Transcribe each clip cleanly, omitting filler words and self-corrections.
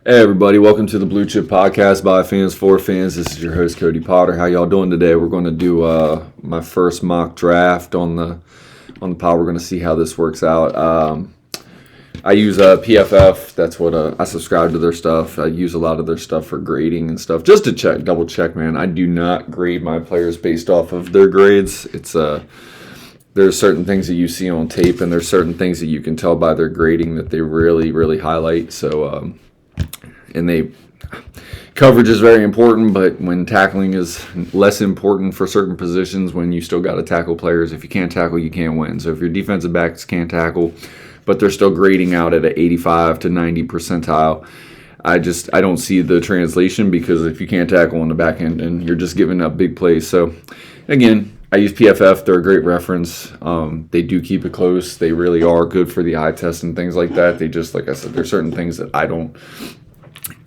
Hey everybody, welcome to the Blue Chip Podcast by fans for fans. This is your host Cody Potter. How y'all doing today? We're going to do my first mock draft on the pod. We're going to see how this works out. I use PFF. That's what I subscribe to their stuff. I use a lot of their stuff for grading and stuff, just to double check, man. I do not grade my players based off of their grades. There's certain things that you see on tape, and there's certain things that you can tell by their grading that they really, really highlight. So. Coverage is very important, but when tackling is less important for certain positions, when you still got to tackle players, if you can't tackle, you can't win. So if your defensive backs can't tackle, but they're still grading out at an 85 to 90 percentile, I don't see the translation, because if you can't tackle on the back end, and you're just giving up big plays. So again, I use PFF. They're a great reference. They do keep it close. They really are good for the eye test and things like that. They just, like I said, there's certain things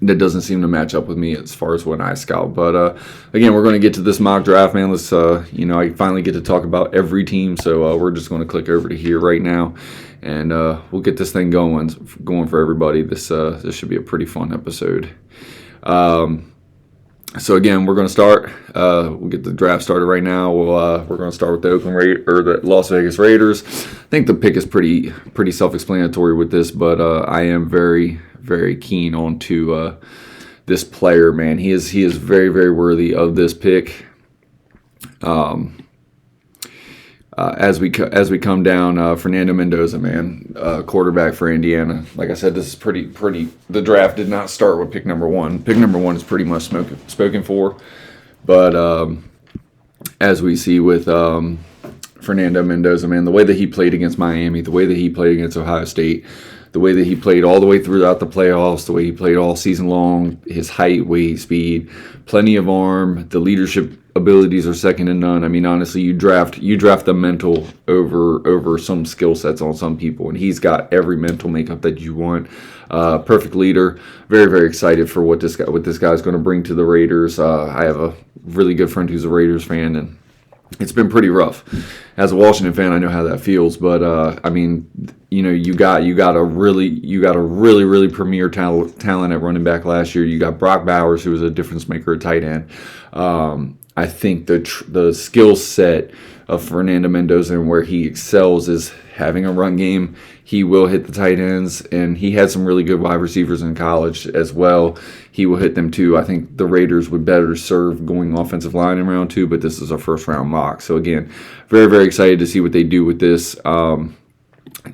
that doesn't seem to match up with me as far as when I scout. But again, we're going to get to this mock draft, man. Let's, I finally get to talk about every team, so we're just going to click over to here right now, and we'll get this thing going for everybody. This should be a pretty fun episode. So again, we're going to start. We'll get the draft started right now. We're going to start with the Las Vegas Raiders. I think the pick is pretty self-explanatory with this, but I am very, very keen on to this player, man. He is very, very worthy of this pick. As we come down, Fernando Mendoza, man, quarterback for Indiana. Like I said, this is pretty. The draft did not start with pick number one. Pick number one is pretty much spoken for, but as we see with Fernando Mendoza, man, the way that he played against Miami, the way that he played against Ohio State, the way that he played all the way throughout the playoffs, the way he played all season long, his height, weight, speed, plenty of arm, the leadership abilities are second to none. I mean, honestly, you draft the mental over some skill sets on some people, and he's got every mental makeup that you want. Perfect leader. Very, very excited for what this guy's going to bring to the Raiders. I have a really good friend who's a Raiders fan, and it's been pretty rough. As a Washington fan, I know how that feels, but I mean, you got a really premier talent at running back last year. You got Brock Bowers, who was a difference maker at tight end. I think the skill set of Fernando Mendoza and where he excels is having a run game. He will hit the tight ends, and he had some really good wide receivers in college as well. He will hit them too. I think the Raiders would better serve going offensive line in round 2, but this is a first round mock. So again, very, very excited to see what they do with this.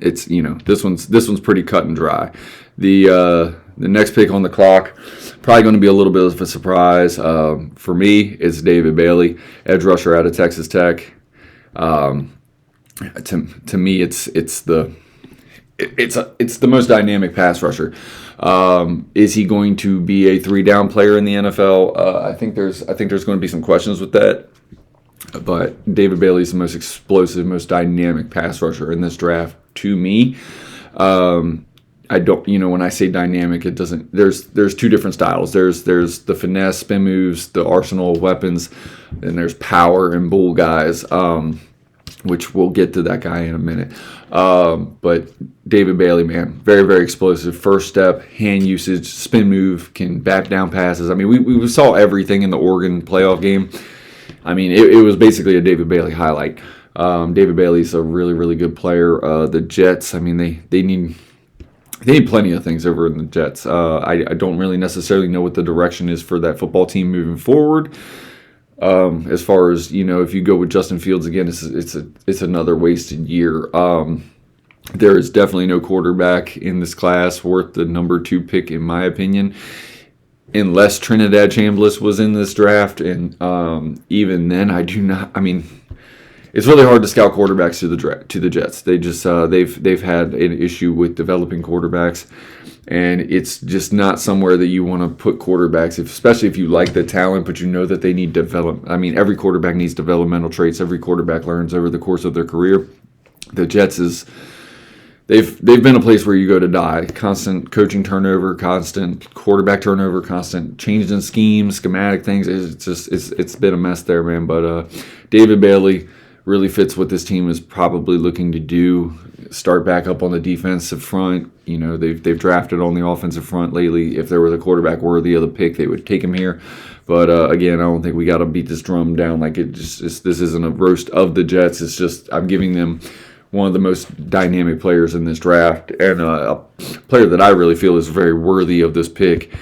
It's this one's pretty cut and dry. The next pick on the clock, probably going to be a little bit of a surprise. For me, it's David Bailey, edge rusher out of Texas Tech. To me, it's the most dynamic pass rusher. Is he going to be a 3-down player in the NFL? I think there's going to be some questions with that. But David Bailey is the most explosive, most dynamic pass rusher in this draft to me. I don't, when I say dynamic, it doesn't. There's two different styles. There's the finesse, spin moves, the arsenal of weapons, and there's power and bull guys. Which we'll get to that guy in a minute. But David Bailey, man, very, very explosive. First step, hand usage, spin move, can back down passes. I mean, we saw everything in the Oregon playoff game. I mean, it was basically a David Bailey highlight. David Bailey's a really, really good player. The Jets, I mean, they need plenty of things over in the Jets. I don't really necessarily know what the direction is for that football team moving forward. As far as, if you go with Justin Fields again, it's another wasted year. There is definitely no quarterback in this class worth the number 2 pick, in my opinion, unless Trinidad Chambliss was in this draft. And even then, it's really hard to scout quarterbacks to the Jets. They just they've had an issue with developing quarterbacks, and it's just not somewhere that you want to put quarterbacks, especially if you like the talent, but you know that they need development. I mean, every quarterback needs developmental traits. Every quarterback learns over the course of their career. The Jets they've been a place where you go to die. Constant coaching turnover, constant quarterback turnover, constant changes in schemes, schematic things. It's been a mess there, man. But David Bailey, really fits what this team is probably looking to do. Start back up on the defensive front. They've drafted on the offensive front lately. If there was a quarterback worthy of the pick, they would take him here. But again, I don't think we got to beat this drum down like this isn't a roast of the Jets. It's just I'm giving them one of the most dynamic players in this draft, and a player that I really feel is very worthy of this pick.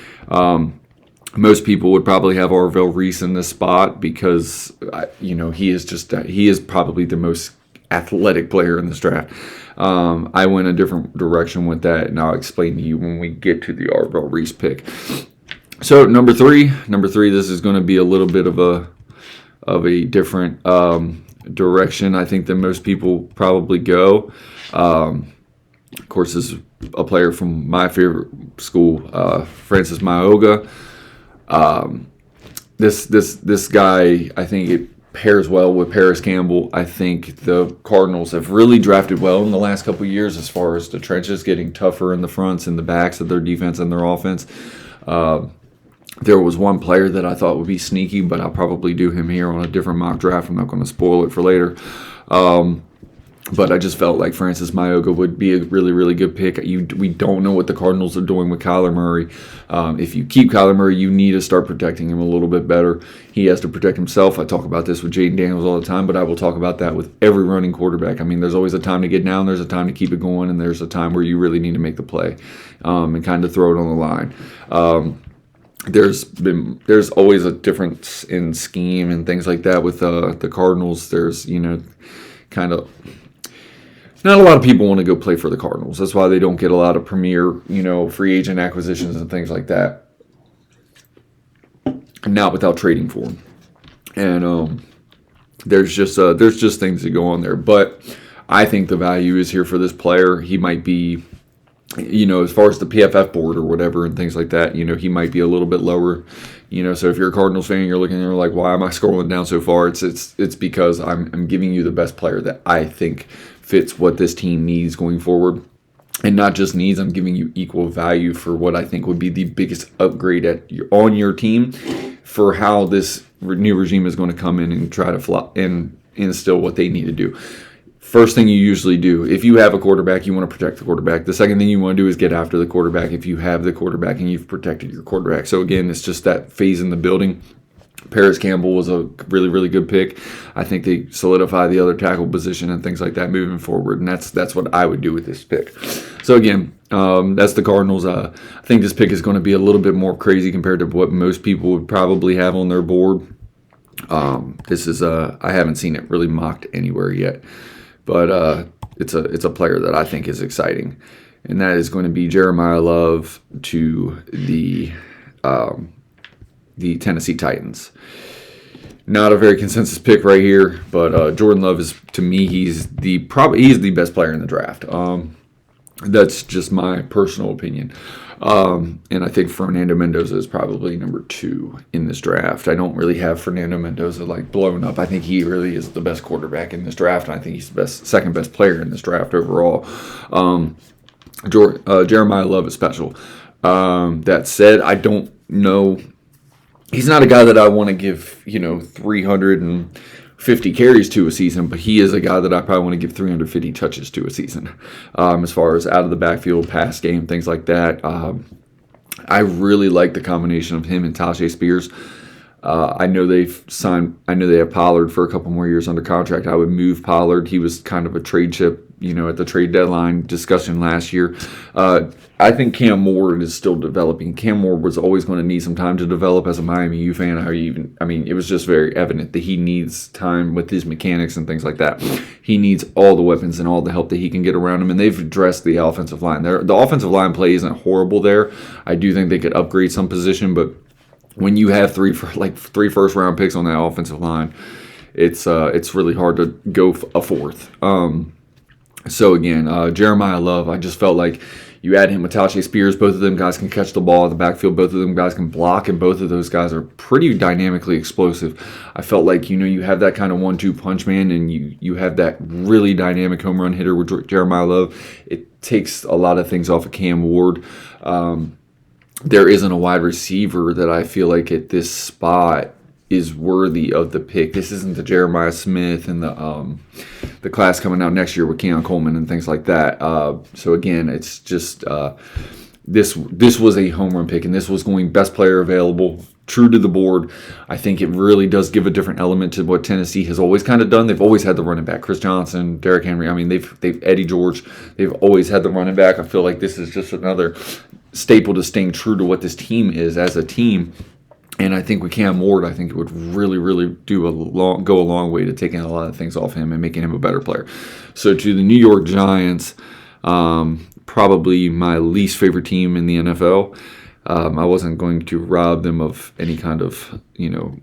Most people would probably have Orville Reese in this spot because he is probably the most athletic player in this draft. I went a different direction with that, and I'll explain to you when we get to the Orville Reese pick. So number three, this is going to be a little bit of a different direction, I think, than most people probably go. Of course, this is a player from my favorite school, Francis Maioga. This guy, I think it pairs well with Paris Campbell. I think the Cardinals have really drafted well in the last couple of years as far as the trenches getting tougher in the fronts and the backs of their defense and their offense. There was one player that I thought would be sneaky, but I'll probably do him here on a different mock draft. I'm not going to spoil it for later. But I just felt like Francis Maioga would be a really, really good pick. We don't know what the Cardinals are doing with Kyler Murray. If you keep Kyler Murray, you need to start protecting him a little bit better. He has to protect himself. I talk about this with Jaden Daniels all the time, but I will talk about that with every running quarterback. I mean, there's always a time to get down, there's a time to keep it going, and there's a time where you really need to make the play and kind of throw it on the line. There's always a difference in scheme and things like that with the Cardinals. There's kind of not a lot of people want to go play for the Cardinals. That's why they don't get a lot of premier free agent acquisitions and things like that. Not without trading for them. And there's just things that go on there. But I think the value is here for this player. He might be, as far as the PFF board or whatever and things like that, he might be a little bit lower. So if you're a Cardinals fan, you're looking and you're like, why am I scrolling down so far? It's because I'm giving you the best player that I think fits what this team needs going forward. And not just needs, I'm giving you equal value for what I think would be the biggest upgrade on your team for how this new regime is going to come in and try to and instill what they need to do. First thing you usually do, if you have a quarterback, you want to protect the quarterback. The second thing you want to do is get after the quarterback if you have the quarterback and you've protected your quarterback. So again, it's just that phase in the building. Paris Campbell was a really, really good pick. I think they solidify the other tackle position and things like that moving forward, and that's what I would do with this pick. So again, that's the Cardinals. I think this pick is going to be a little bit more crazy compared to what most people would probably have on their board. This is I haven't seen it really mocked anywhere yet. But it's a player that I think is exciting, and that is going to be Jeremiah Love to the Tennessee Titans. Not a very consensus pick right here, but Jordan Love is, to me, he's the best player in the draft. That's just my personal opinion. And I think Fernando Mendoza is probably number 2 in this draft. I don't really have Fernando Mendoza blown up. I think he really is the best quarterback in this draft, and I think he's the second best player in this draft overall. Jeremiah Love is special. That said, I don't know. He's not a guy that I want to give 350 carries to a season, but he is a guy that I probably want to give 350 touches to a season. As far as out of the backfield, pass game, things like that. I really like the combination of him and Tajay Spears. I know they have Pollard for a couple more years under contract. I would move Pollard. He was kind of a trade chip, at the trade deadline discussion last year. I think Cam Moore is still developing. Cam Moore was always going to need some time to develop as a Miami U fan. It was just very evident that he needs time with his mechanics and things like that. He needs all the weapons and all the help that he can get around him, and they've addressed the offensive line. The offensive line play isn't horrible there. I do think they could upgrade some position, but when you have three first-round picks on that offensive line, it's really hard to go a fourth. So again, Jeremiah Love, I just felt like you add him with Tajay Spears. Both of them guys can catch the ball in the backfield. Both of them guys can block, and both of those guys are pretty dynamically explosive. I felt like you have that kind of 1-2 punch man, and you have that really dynamic home run hitter with Jeremiah Love. It takes a lot of things off of Cam Ward. There isn't a wide receiver that I feel like at this spot is worthy of the pick. This isn't the Jeremiah Smith and the class coming out next year with Keon Coleman and things like that. So again, it's just this was a home run pick, and this was going best player available, true to the board. I think it really does give a different element to what Tennessee has always kind of done. They've always had the running back, Chris Johnson, Derrick Henry. I mean, they've Eddie George. They've always had the running back. I feel like this is just another staple to staying true to what this team is as a team. And I think with Cam Ward, I think it would really, really go a long way to taking a lot of things off him and making him a better player. So to the New York Giants, probably my least favorite team in the NFL. I wasn't going to rob them of any kind of,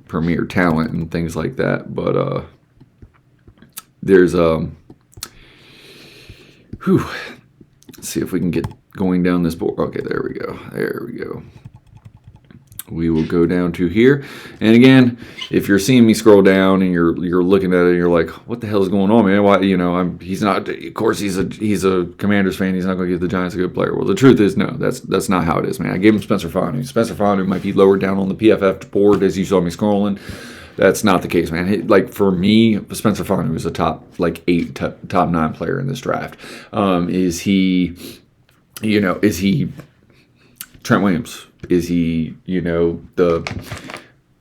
premier talent and things like that. But there's let's see if we can get going down this board. Okay, there we go. We will go down to here. And again, if you're seeing me scroll down and you're looking at it and you're like, what the hell is going on, man? Why, he's not, of course he's a Commanders fan. He's not going to give the Giants a good player. Well, the truth is, no, that's not how it is, man. I gave him Spencer Fanu. Spencer Fanu might be lower down on the PFF board as you saw me scrolling. That's not the case, man. For me, Spencer Fanu is a top 8, top 9 player in this draft. Is he Trent Williams? Is he, the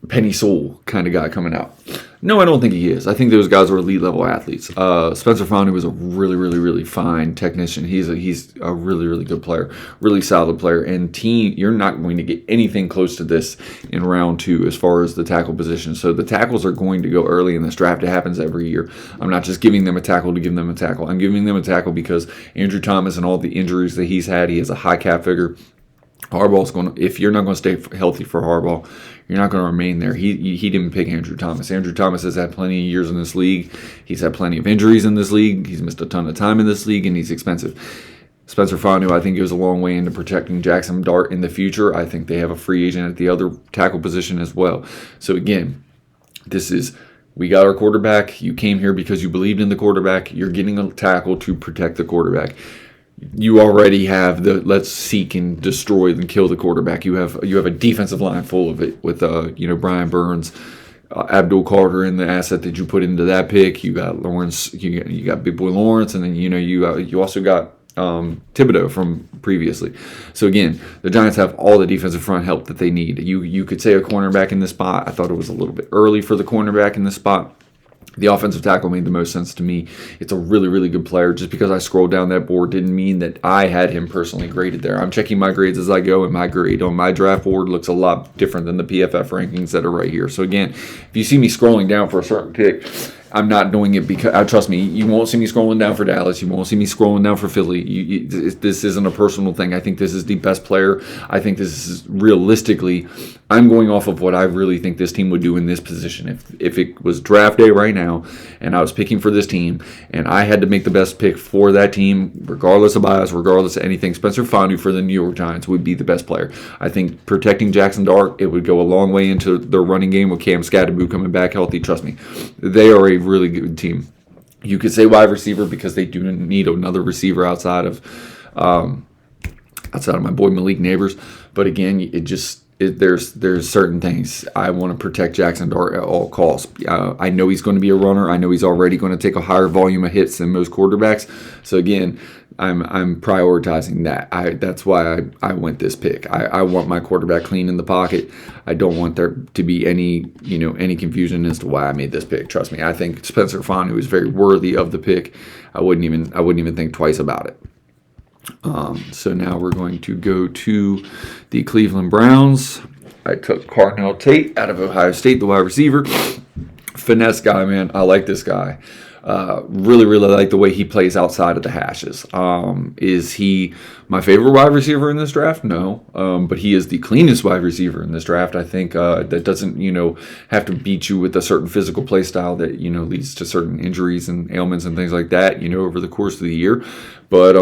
Penny Sewell kind of guy coming out? No, I don't think he is. I think those guys are elite level athletes. Spencer Fanu is a really, really, really fine technician. He's a really, really good player, really solid player. And team, you're not going to get anything close to this in round 2 as far as the tackle position. So the tackles are going to go early in this draft. It happens every year. I'm not just giving them a tackle to give them a tackle. I'm giving them a tackle because Andrew Thomas and all the injuries that he's had, he has a high cap figure. Harbaugh's if you're not going to stay healthy for Harbaugh, you're not going to remain there. He didn't pick Andrew Thomas. Andrew Thomas has had plenty of years in this league. He's had plenty of injuries in this league. He's missed a ton of time in this league, and he's expensive. Spencer Fanu, I think, goes a long way into protecting Jackson Dart in the future. I think they have a free agent at the other tackle position as well. So again, we got our quarterback. You came here because you believed in the quarterback. You're getting a tackle to protect the quarterback. You already have the let's seek and destroy and kill the quarterback. You have a defensive line full of it with Brian Burns, Abdul Carter, and the asset that you put into that pick. You got Lawrence, you got Big Boy Lawrence, and then you also got Thibodeau from previously. So again, the Giants have all the defensive front help that they need. You could say a cornerback in this spot. I thought it was a little bit early for the cornerback in this spot. The offensive tackle made the most sense to me. It's a really, really good player. Just because I scrolled down that board didn't mean that I had him personally graded there. I'm checking my grades as I go, and my grade on my draft board looks a lot different than the PFF rankings that are right here. So again, if you see me scrolling down for a certain pick, I'm not doing it because, trust me, you won't see me scrolling down for Dallas. You won't see me scrolling down for Philly. This isn't a personal thing. I think this is the best player. I think this is realistically, I'm going off of what I really think this team would do in this position. If it was draft day right now and I was picking for this team and I had to make the best pick for that team, regardless of bias, regardless of anything, Spencer Fanu for the New York Giants would be the best player. I think protecting Jackson Dart, it would go a long way into their running game with Cam Scatterboo coming back healthy. Trust me, they are a really good team. You could say wide receiver because they do need another receiver outside of my boy Malik Neighbors. But again, there's certain things. I want to protect Jackson Dart at all costs. I know he's going to be a runner. I know he's already going to take a higher volume of hits than most quarterbacks. So again, I'm prioritizing that. That's why I went this pick. I want my quarterback clean in the pocket. I don't want there to be any confusion as to why I made this pick. Trust me, I think Spencer Fanu is very worthy of the pick. I wouldn't even think twice about it. So now we're going to go to the Cleveland Browns. I took Cardinal Tate out of Ohio State, the wide receiver. Finesse guy, man. I like this guy. Really, really like the way he plays outside of the hashes. Is he my favorite wide receiver in this draft? No. But he is the cleanest wide receiver in this draft. I think that doesn't, have to beat you with a certain physical play style that, leads to certain injuries and ailments and things like that, over the course of the year. But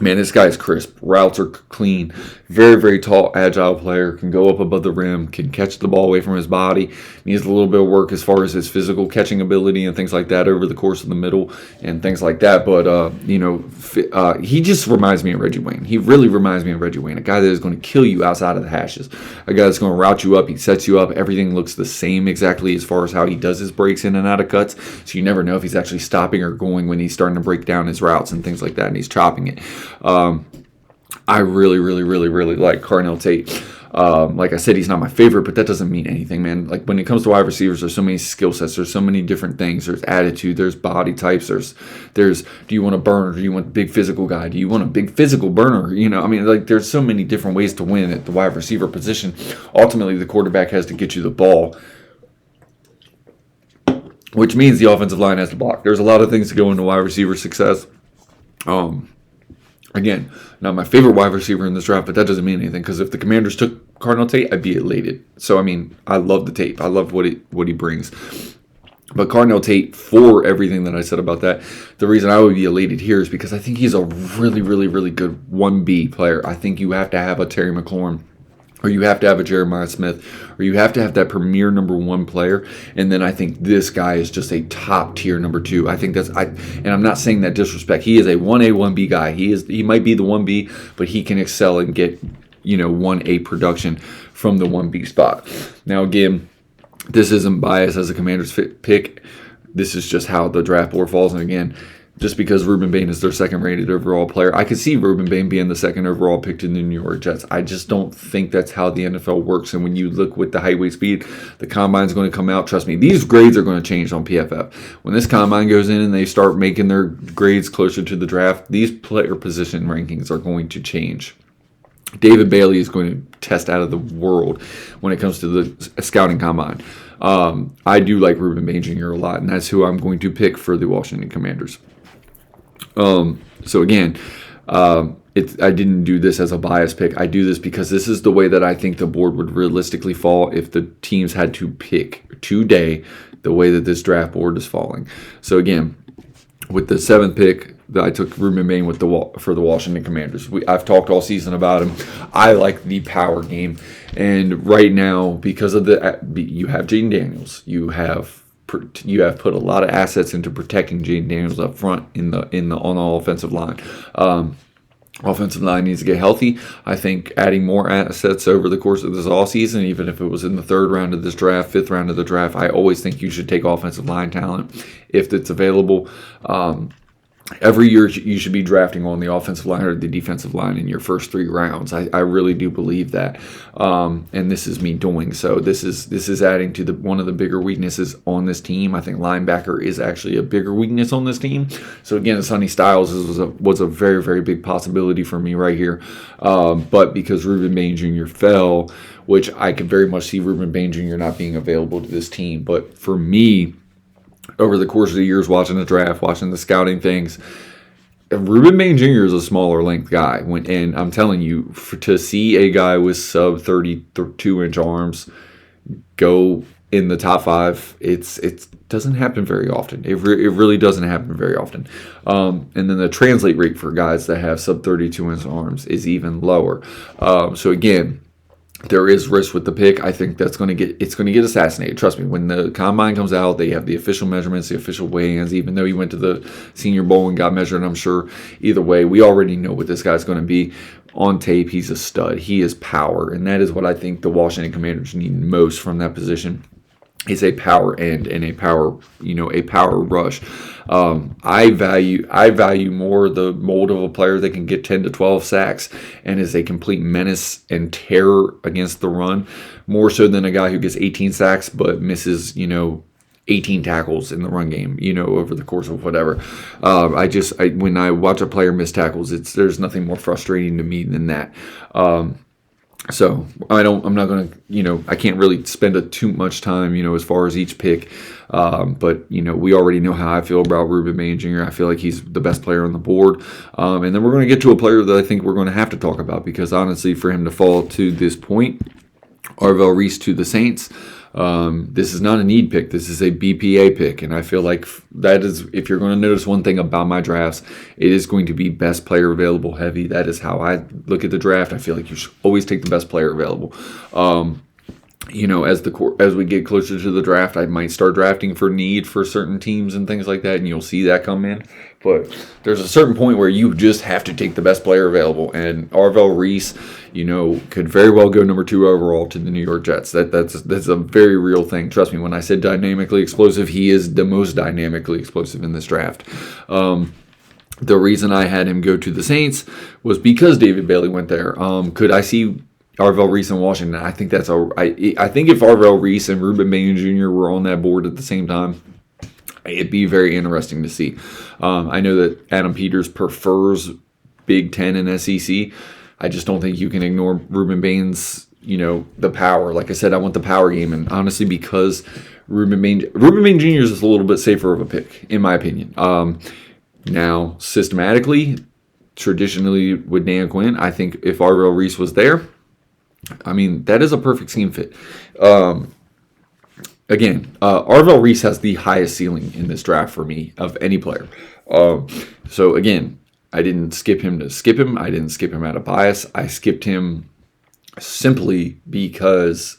Man, this guy is crisp. Routes are clean. Very, very tall, agile player. Can go up above the rim. Can catch the ball away from his body. Needs a little bit of work as far as his physical catching ability and things like that over the course of the middle and things like that. But, he just reminds me of Reggie Wayne. He really reminds me of Reggie Wayne. A guy that is going to kill you outside of the hashes. A guy that's going to route you up. He sets you up. Everything looks the same exactly as far as how he does his breaks in and out of cuts. So you never know if he's actually stopping or going when he's starting to break down his routes and things like that, and he's chopping it. I really, really, really, really like Carnell Tate. Like I said, he's not my favorite, but that doesn't mean anything, man. Like when it comes to wide receivers, there's so many skill sets. There's so many different things. There's attitude. There's body types. There's. Do you want a burner? Do you want a big physical guy? Do you want a big physical burner? There's so many different ways to win at the wide receiver position. Ultimately, the quarterback has to get you the ball, which means the offensive line has to block. There's a lot of things to go into wide receiver success. Again, not my favorite wide receiver in this draft, but that doesn't mean anything because if the Commanders took Carnell Tate, I'd be elated. So, I love the tape. I love what he brings. But Carnell Tate, for everything that I said about that, the reason I would be elated here is because I think he's a really, really, really good 1B player. I think you have to have a Terry McLaurin, or you have to have a Jeremiah Smith, or you have to have that premier number 1 player. And then I think this guy is just a top tier number 2. I think and I'm not saying that disrespect. He is a 1A, 1B guy. He might be the 1B, but he can excel and get, 1A production from the 1B spot. Now, again, this isn't biased as a Commanders pick. This is just how the draft board falls. And again, just because Ruben Bain is their second-rated overall player, I could see Ruben Bain being the second overall pick to the New York Jets. I just don't think that's how the NFL works. And when you look with the height, weight, speed, the combine's going to come out. Trust me, these grades are going to change on PFF. When this combine goes in and they start making their grades closer to the draft, these player position rankings are going to change. David Bailey is going to test out of the world when it comes to the scouting combine. I do like Ruben Bain Jr. a lot, and that's who I'm going to pick for the Washington Commanders. So again, I didn't do this as a bias pick. I do this because this is the way that I think the board would realistically fall if the teams had to pick today the way that this draft board is falling. So again, with the 7th pick, I took Ruben Bain for the Washington Commanders. I've talked all season about him. I like the power game, and right now because of you have Jaden Daniels, you have put a lot of assets into protecting Jaden Daniels up front on the offensive line. Offensive line needs to get healthy. I think adding more assets over the course of this offseason, even if it was in the 3rd round of this draft, 5th round of the draft, I always think you should take offensive line talent if it's available. Every year you should be drafting on the offensive line or the defensive line in your first 3 rounds. I really do believe that, and this is me doing so. This is adding to one of the bigger weaknesses on this team. I think linebacker is actually a bigger weakness on this team. So again, Sonny Styles was a very, very big possibility for me right here, but because Ruben Bain Jr. fell, which I could very much see Ruben Bain Jr. not being available to this team, but for me, over the course of the years, watching the draft, watching the scouting things, Ruben Bain Jr. is a smaller length guy. And I'm telling you, to see a guy with sub 32-inch arms go in the top 5, it doesn't happen very often. It really doesn't happen very often. And then the translate rate for guys that have sub 32-inch arms is even lower. So again, there is risk with the pick. I think it's going to get assassinated. Trust me, when the combine comes out, they have the official measurements, the official weigh-ins, even though he went to the Senior Bowl and got measured, I'm sure either way, we already know what this guy's going to be. On tape, he's a stud. He is power, and that is what I think the Washington Commanders need most from that position. Is a power end and a power rush. I value more the mold of a player that can get 10 to 12 sacks and is a complete menace and terror against the run, more so than a guy who gets 18 sacks but misses 18 tackles in the run game, over the course of whatever. When I watch a player miss tackles, there's nothing more frustrating to me than that. So I'm not going to, I can't really spend too much time, as far as each pick. But, we already know how I feel about Ruben Bain Jr. I feel like he's the best player on the board. And then we're going to get to a player that I think we're going to have to talk about because honestly, for him to fall to this point, Arvell Reese to the Saints, This is not a need pick. This is a BPA pick. And I feel like that is, if you're going to notice one thing about my drafts, it is going to be best player available heavy. That is how I look at the draft. I feel like you should always take the best player available. As we get closer to the draft, I might start drafting for need for certain teams and things like that, and you'll see that come in. But there's a certain point where you just have to take the best player available, and Arvell Reese, could very well go number 2 overall to the New York Jets. That's a very real thing. Trust me, when I said dynamically explosive, he is the most dynamically explosive in this draft. The reason I had him go to the Saints was because David Bailey went there. Could I see Arvell Reese in Washington? I think I think if Arvell Reese and Ruben Bain Jr. were on that board at the same time, it'd be very interesting to see. I know that Adam Peters prefers Big Ten and SEC. I just don't think you can ignore Ruben Bain's, the power. Like I said, I want the power game, and honestly, because Ruben Bain Jr. is just a little bit safer of a pick, in my opinion. Now, systematically, traditionally with Dan Quinn, I think if Arvell Reese was there, that is a perfect scheme fit. Arvell Reese has the highest ceiling in this draft for me of any player. So again, I didn't skip him to skip him. I didn't skip him out of bias. I skipped him simply because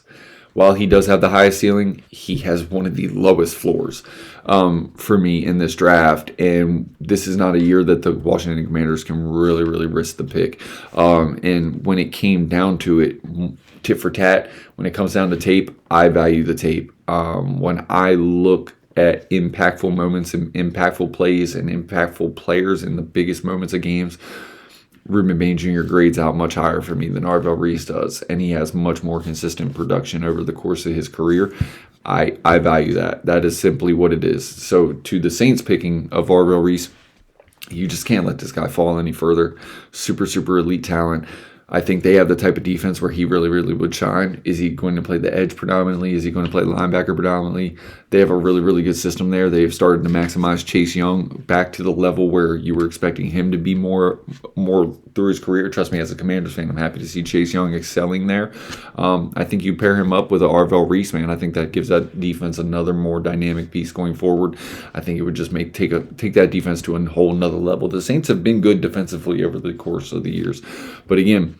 while he does have the highest ceiling, he has one of the lowest floors for me in this draft. And this is not a year that the Washington Commanders can really, really risk the pick. And when it came down to it, tit for tat, when it comes down to tape, I value the tape. When I look at impactful moments and impactful plays and impactful players in the biggest moments of games, Ruben Bain Jr. grades out much higher for me than Arvell Reese does, and he has much more consistent production over the course of his career. I value that. That is simply what it is. So to the Saints picking of Arvell Reese, you just can't let this guy fall any further. Super, super elite talent. I think they have the type of defense where he really, really would shine. Is he going to play the edge predominantly? Is he going to play linebacker predominantly? They have a really, really good system there. They've started to maximize Chase Young back to the level where you were expecting him to be more through his career. Trust me, as a Commanders fan, I'm happy to see Chase Young excelling there. I think you pair him up with an Arvell Reese, man. I think that gives that defense another more dynamic piece going forward. I think it would just take that defense to a whole nother level. The Saints have been good defensively over the course of the years. But again,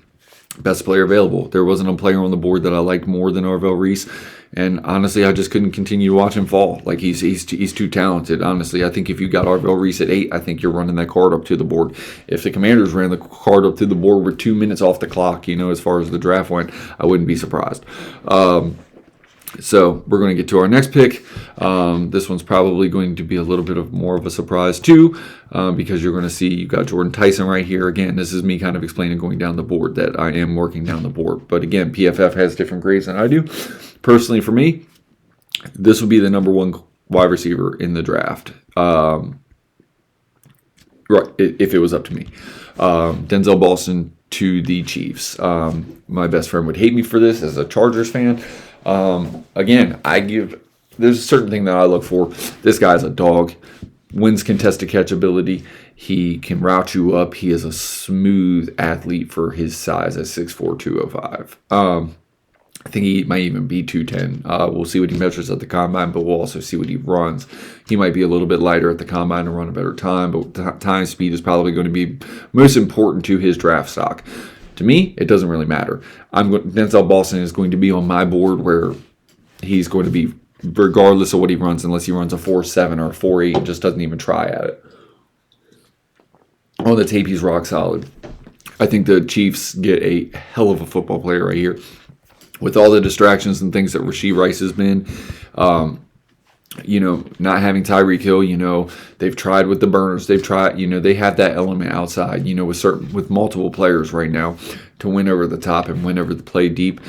best player available. There wasn't a player on the board that I liked more than Arvell Reese, and honestly, I just couldn't continue to watch him fall. Like he's too talented. Honestly, I think if you got Arvell Reese at 8, I think you're running that card up to the board. If the Commanders ran the card up to the board with 2 minutes off the clock, as far as the draft went, I wouldn't be surprised. So we're going to get to our next pick. This one's probably going to be a little bit of more of a surprise too, because you're going to see you got Jordan Tyson right here. Again, this is me kind of explaining going down the board that I am working down the board. But again, PFF has different grades than I do. Personally, for me, this would be the number 1 wide receiver in the draft. Right, if it was up to me. Denzel Boston to the Chiefs. My best friend would hate me for this as a Chargers fan. Again, there's a certain thing that I look for. This guy's a dog. Wins contested catch ability. He can route you up. He is a smooth athlete for his size at 6'4", 205. I think he might even be 210. We'll see what he measures at the combine, but we'll also see what he runs. He might be a little bit lighter at the combine and run a better time, but time speed is probably going to be most important to his draft stock. To me, it doesn't really matter. Denzel Boston is going to be on my board where he's going to be, regardless of what he runs, unless he runs a 4.7 or a 4.8 and just doesn't even try at it. On the tape, he's rock solid. I think the Chiefs get a hell of a football player right here. With all the distractions and things that Rashee Rice has been, not having Tyreek Hill, they've tried with the burners. They've tried, they have that element outside, with multiple players right now to win over the top and win over the play deep.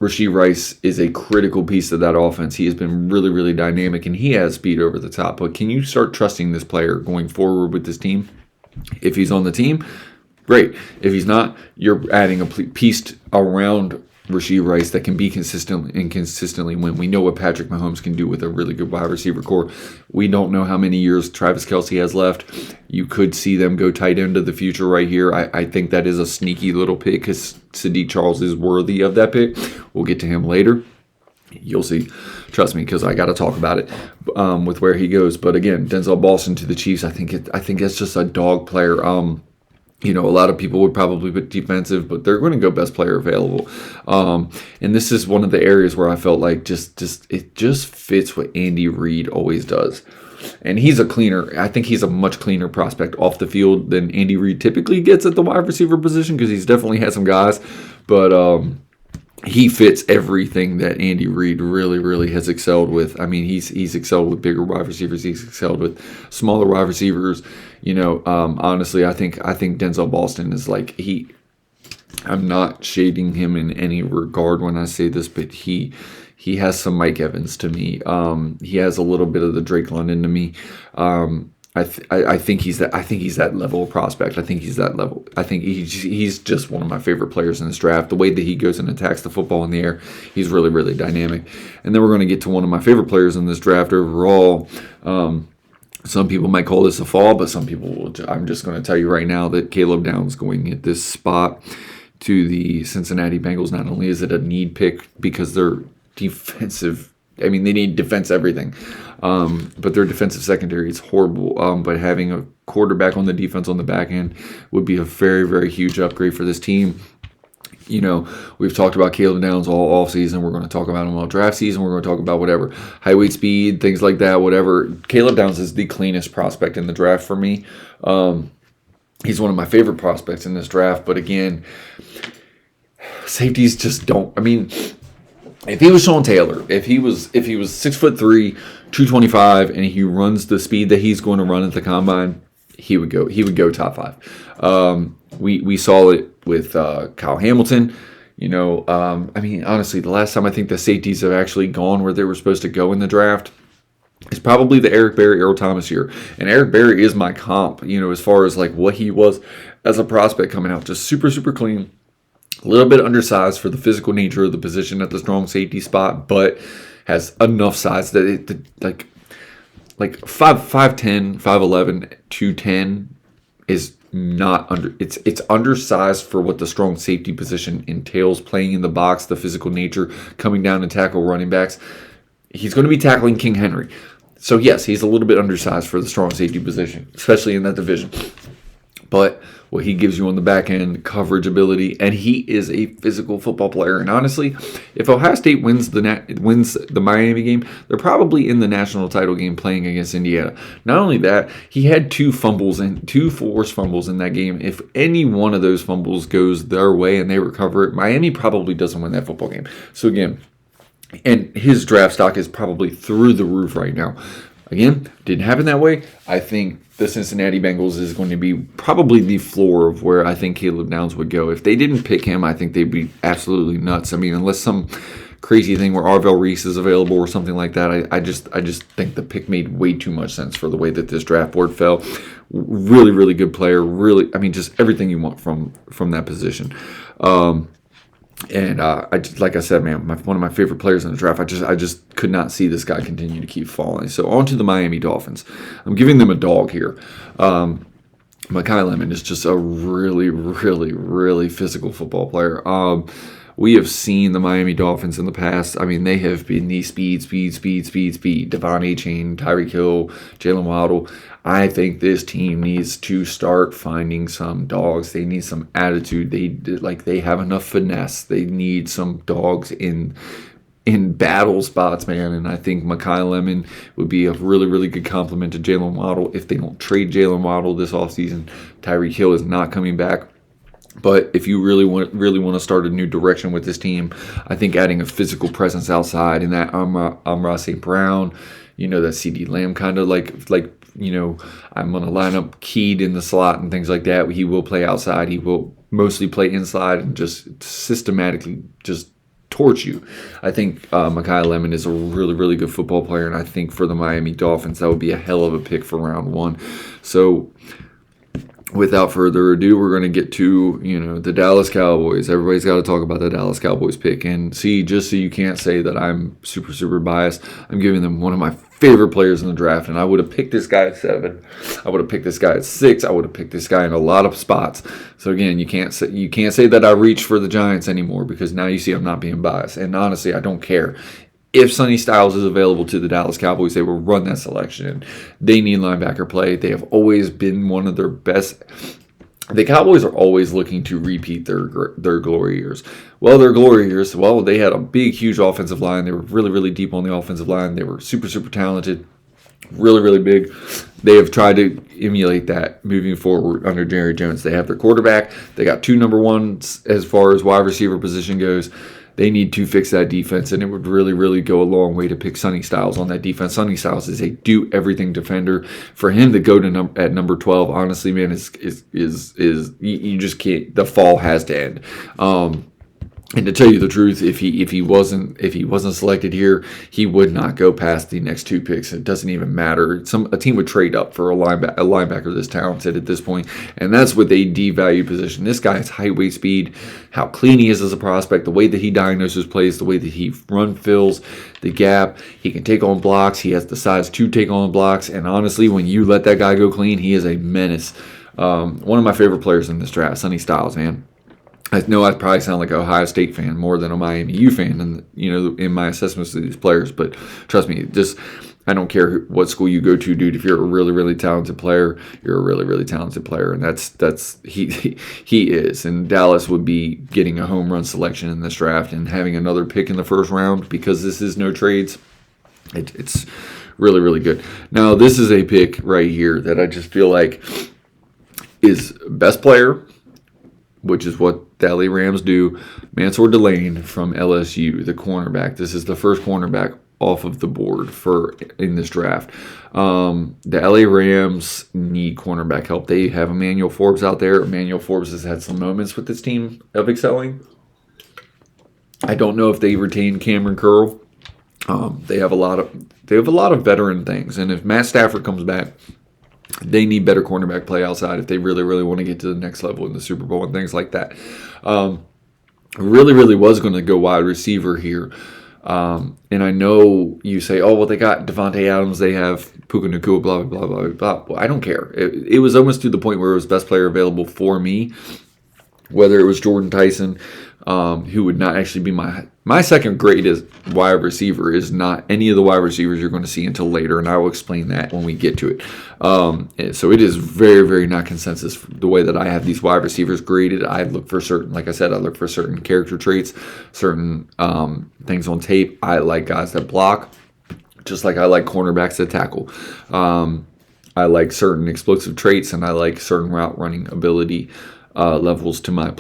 Rashee Rice is a critical piece of that offense. He has been really, really dynamic, and he has speed over the top. But can you start trusting this player going forward with this team? If he's on the team, great. If he's not, you're adding a piece around Rashee Rice that can be consistent and consistently win. We know what Patrick Mahomes can do with a really good wide receiver core. We don't know how many years Travis Kelce has left. You could see them go tight into the future right here. I think that is a sneaky little pick because Sadiq Charles is worthy of that pick. We'll get to him later. You'll see. Trust me, because I got to talk about it with where he goes. But again, Denzel Boston to the Chiefs, I think it's just a dog player. A lot of people would probably put defensive, but they're going to go best player available. And this is one of the areas where I felt like it just fits what Andy Reid always does. And he's a cleaner. I think he's a much cleaner prospect off the field than Andy Reid typically gets at the wide receiver position, because he's definitely had some guys. But he fits everything that Andy Reid really, really has excelled with. I mean, he's excelled with bigger wide receivers. He's excelled with smaller wide receivers. Honestly, I think Denzel Boston is like I'm not shading him in any regard when I say this, but he has some Mike Evans to me. He has a little bit of the Drake London to me. I think he's that level of prospect. I think he's that level. I think he's just one of my favorite players in this draft. The way that he goes and attacks the football in the air, he's really, really dynamic. And then we're going to get to one of my favorite players in this draft overall. Some people might call this a fall, but some people will. I'm just going to tell you right now that Caleb Downs going at this spot to the Cincinnati Bengals. Not only is it a need pick because they're defensive. I mean, they need defense everything. But their defensive secondary is horrible. But having a quarterback on the defense on the back end would be a very, very huge upgrade for this team. We've talked about Caleb Downs all offseason. We're going to talk about him all draft season. We're going to talk about whatever. High weight speed, things like that, whatever. Caleb Downs is the cleanest prospect in the draft for me. He's one of my favorite prospects in this draft. But again, safeties just don't. I mean, if he was Sean Taylor, if he was 6'3", 225, and he runs the speed that he's going to run at the combine, he would go top 5. We saw it with Kyle Hamilton. I mean, honestly, the last time I think the safeties have actually gone where they were supposed to go in the draft is probably the Eric Berry, Earl Thomas year. And Eric Berry is my comp, as far as like what he was as a prospect coming out, just super, super clean. A little bit undersized for the physical nature of the position at the strong safety spot, but has enough size that it like 5'10", 5'11", 210 is not under. It's undersized for what the strong safety position entails. Playing in the box, the physical nature, coming down to tackle running backs. He's going to be tackling King Henry, so yes, he's a little bit undersized for the strong safety position, especially in that division. But what he gives you on the back end, coverage ability, and he is a physical football player. And honestly, if Ohio State wins the Miami game, they're probably in the national title game playing against Indiana. Not only that, he had two forced fumbles in that game. If any one of those fumbles goes their way and they recover it, Miami probably doesn't win that football game. So again, and his draft stock is probably through the roof right now. Again, didn't happen that way. I think the Cincinnati Bengals is going to be probably the floor of where I think Caleb Downs would go. If they didn't pick him, I think they'd be absolutely nuts. I mean, unless some crazy thing where Arvell Reese is available or something like that, I just think the pick made way too much sense for the way that this draft board fell. Really, really good player. Really, I mean, just everything you want from that position. And like I said, man, one of my favorite players in the draft. I just could not see this guy continue to keep falling. So on to the Miami Dolphins. I'm giving them a dog here. Mekhi Lemon is just a really, really, really physical football player. We have seen the Miami Dolphins in the past. I mean, they have been the speed. Devon Achane, Tyreek Hill, Jalen Waddle. I think this team needs to start finding some dogs. They need some attitude. They have enough finesse. They need some dogs in battle spots, man. And I think Mekhi Lemon would be a really, really good compliment to Jalen Waddle. If they don't trade Jalen Waddle this offseason, Tyreek Hill is not coming back. But if you really want to start a new direction with this team, I think adding a physical presence outside and that Amon-Ra St. Brown, that CD Lamb kind of like I'm going to line up keyed in the slot and things like that. He will play outside. He will mostly play inside and just systematically just torch you. I think Mekhi Lemon is a really, really good football player, and I think for the Miami Dolphins, that would be a hell of a pick for round 1. So without further ado, we're going to get to, the Dallas Cowboys. Everybody's got to talk about the Dallas Cowboys pick. And see, just so you can't say that I'm super, super biased, I'm giving them one of my favorite players in the draft. And I would have picked this guy at 7. I would have picked this guy at 6. I would have picked this guy in a lot of spots. So again, you can't say that I reached for the Giants anymore, because now you see I'm not being biased. And honestly, I don't care. if Sonny Styles is available to the Dallas Cowboys, they will run that selection in. They need linebacker play. They have always been one of their best. The Cowboys are always looking to repeat their glory years. Well, their glory years, they had a big, huge offensive line. They were really, really deep on the offensive line. They were super, super talented, really, really big. They have tried to emulate that moving forward under Jerry Jones. They have their quarterback. They got 2 number ones as far as wide receiver position goes. They need to fix that defense, and it would really, really go a long way to pick Sonny Styles on that defense. Sonny Styles is a do-everything defender. For him to go to at number 12, honestly, man, is you just can't. The fall has to end. And to tell you the truth, if he wasn't selected here, he would not go past the next 2 picks. It doesn't even matter. A team would trade up for a linebacker this talented at this point, and that's with a devalued position. This guy has height, weight, speed, how clean he is as a prospect, the way that he diagnoses plays, the way that he fills the gap. He can take on blocks. He has the size to take on blocks, and honestly, when you let that guy go clean, he is a menace. One of my favorite players in this draft, Sonny Styles, man. I know I probably sound like an Ohio State fan more than a Miami U fan, and in my assessments of these players. But trust me, I don't care what school you go to, dude. If you're a really, really talented player, you're a really, really talented player, and that's he is. And Dallas would be getting a home run selection in this draft and having another pick in the first round because this is no trades. It's really, really good. Now this is a pick right here that I just feel like is best player, which is what the LA Rams do. Mansour Delane from LSU, the cornerback. This is the first cornerback off of the board in this draft. The LA Rams need cornerback help. They have Emmanuel Forbes out there. Emmanuel Forbes has had some moments with this team of excelling. I don't know if they retain Cameron Curl. They have a lot of veteran things, and if Matt Stafford comes back, they need better cornerback play outside if they really, really want to get to the next level in the Super Bowl and things like that. Really, really was going to go wide receiver here. And I know you say, oh, well, they got Devontae Adams, they have Puka Nacua, blah, blah, blah, blah, blah. Well, I don't care. It was almost to the point where it was best player available for me, whether it was Jordan Tyson, who would not actually be my second greatest wide receiver is not any of the wide receivers you're going to see until later, and I will explain that when we get to it. So it is very, very not consensus the way that I have these wide receivers graded. I look for certain character traits, certain things on tape. I like guys that block, just like I like cornerbacks that tackle. I like certain explosive traits, and I like certain route running ability levels to my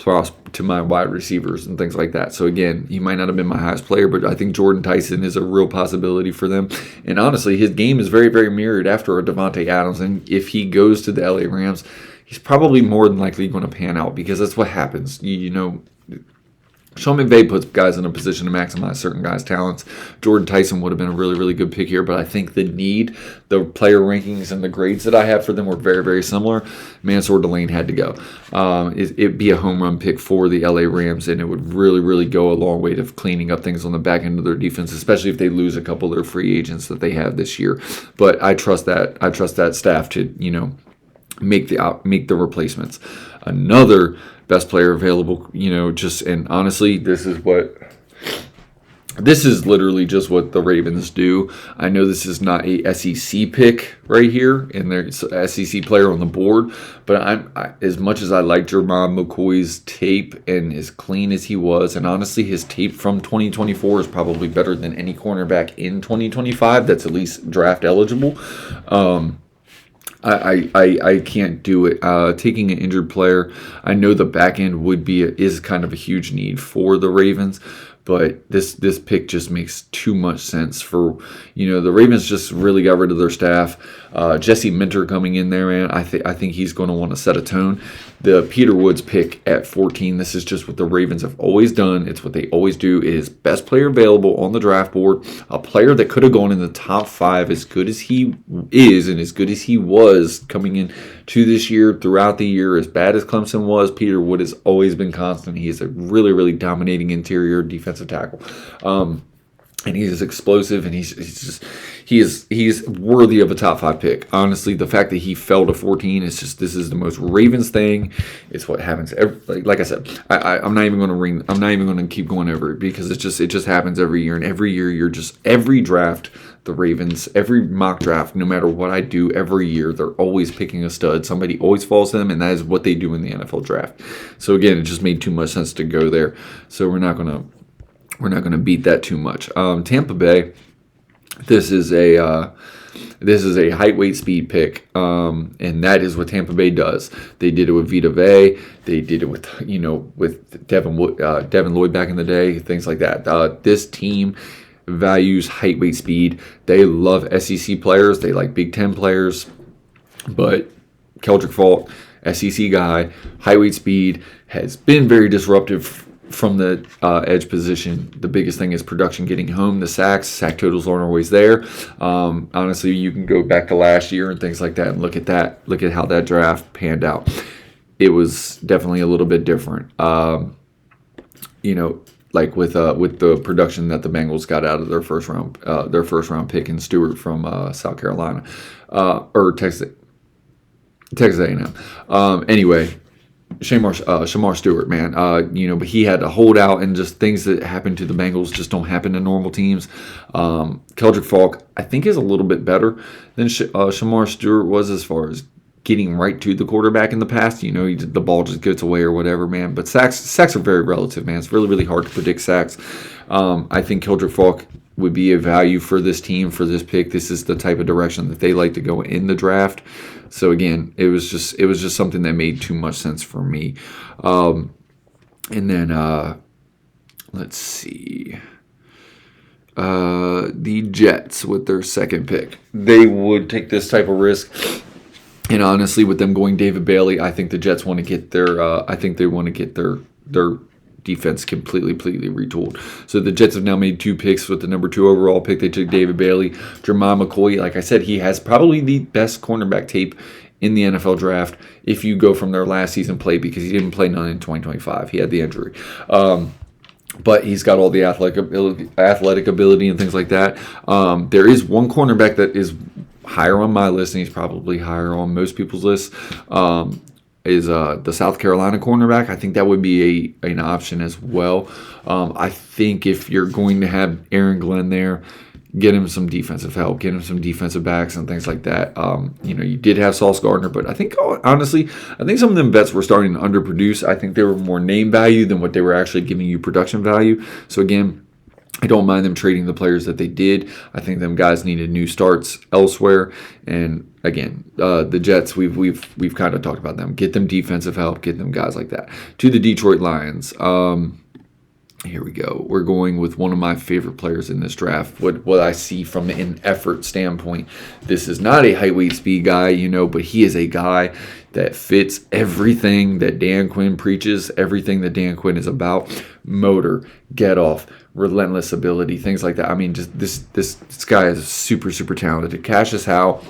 wide receivers and things like that. So again, he might not have been my highest player, but I think Jordan Tyson is a real possibility for them. And honestly, his game is very, very mirrored after a Devontae Adams. And if he goes to the LA Rams, he's probably more than likely going to pan out because that's what happens. Sean McVay puts guys in a position to maximize certain guys' talents. Jordan Tyson would have been a really, really good pick here, but I think the player rankings and the grades that I have for them were very, very similar. Mansour Delane had to go. It'd be a home run pick for the LA Rams, and it would really, really go a long way to cleaning up things on the back end of their defense, especially if they lose a couple of their free agents that they have this year. But I trust that staff to, make the replacements. Another best player available, and honestly, this is literally just what the Ravens do. I know this is not a SEC pick right here, and there's an SEC player on the board, but as much as I like Jermon McCoy's tape and as clean as he was, and honestly, his tape from 2024 is probably better than any cornerback in 2025 that's at least draft eligible. I can't do it. Taking an injured player, I know the back end is kind of a huge need for the Ravens, but this pick just makes too much sense for, the Ravens just really got rid of their staff. Jesse Minter coming in there, man, I think he's going to want to set a tone. The Peter Woods pick at 14, this is just what the Ravens have always done. It's what they always do. It is best player available on the draft board. A player that could have gone in the top 5 as good as he is and as good as he was coming in to this year, throughout the year, as bad as Clemson was, Peter Wood has always been constant. He is a really, really dominating interior defensive tackle. and he's explosive, and he's worthy of a top 5 pick. Honestly, the fact that he fell to 14 is just, this is the most Ravens thing. It's what happens like I said. I'm not even going to keep going over it, because it just happens every year, and every year every draft, the Ravens, every mock draft, no matter what I do, every year they're always picking a stud. Somebody always falls to them, and that is what they do in the NFL draft. So again, it just made too much sense to go there. So we're not going to beat that too much. Tampa Bay, this is a height, weight, speed pick, and that is what Tampa Bay does. They did it with Vita Vea. They did it with Devin Lloyd back in the day, things like that. This team values height, weight, speed. They love SEC players. They like Big Ten players, but Keldrick Faulk, SEC guy, height, weight, speed, has been very disruptive from the edge position. The biggest thing is production getting home. The sack totals aren't always there. Honestly, you can go back to last year and things like that and look at how that draft panned out. It was definitely a little bit different. Like with the production that the Bengals got out of their first round pick in Stewart from South Carolina, or Texas A&M. Anyway, Shamar Stewart, man. But he had to hold out, and just things that happen to the Bengals just don't happen to normal teams. Keldrick Faulk, I think, is a little bit better than Shamar Stewart was as far as getting right to the quarterback in the past. The ball just gets away or whatever, man. But sacks are very relative, man. It's really, really hard to predict sacks. I think Keldrick Faulk would be a value for this team, for this pick. This is the type of direction that they like to go in the draft. So again, it was just something that made too much sense for me. And then let's see. The Jets with their second pick. They would take this type of risk. And honestly, with them going David Bailey, I think the Jets want to get their defense completely retooled. So the Jets have now made 2 picks. With the number 2 overall pick, they took David Bailey. Jermai McCoy, like I said, he has probably the best cornerback tape in the NFL draft if you go from their last season play, because he didn't play none in 2025. He had the injury. But he's got all the athletic ability and things like that. There is one cornerback that is higher on my list, and he's probably higher on most people's list, is the South Carolina cornerback. I think that would be an option as well. I think if you're going to have Aaron Glenn there, get him some defensive help, get him some defensive backs and things like that. You did have Sauce Gardner, but I think, honestly, some of them vets were starting to underproduce. I think they were more name value than what they were actually giving you production value. So again, I don't mind them trading the players that they did. I think them guys needed new starts elsewhere. And again, the Jets, we've kind of talked about them. Get them defensive help. Get them guys like that. To the Detroit Lions. Here we go. We're going with one of my favorite players in this draft. What I see from an effort standpoint, this is not a height, weight, speed guy, but he is a guy that fits everything that Dan Quinn preaches, everything that Dan Quinn is about. Motor, get off, relentless ability, things like that. I mean, just this guy is super talented. Cassius Howe,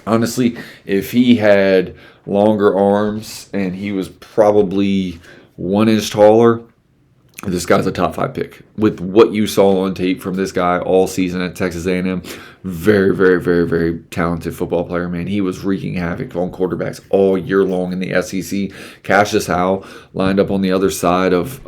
honestly, if he had longer arms and he was probably 1 inch taller, this guy's a top 5 pick. With what you saw on tape from this guy all season at Texas A&M, very talented football player, man. He was wreaking havoc on quarterbacks all year long in the SEC. Cassius Howe lined up on the other side of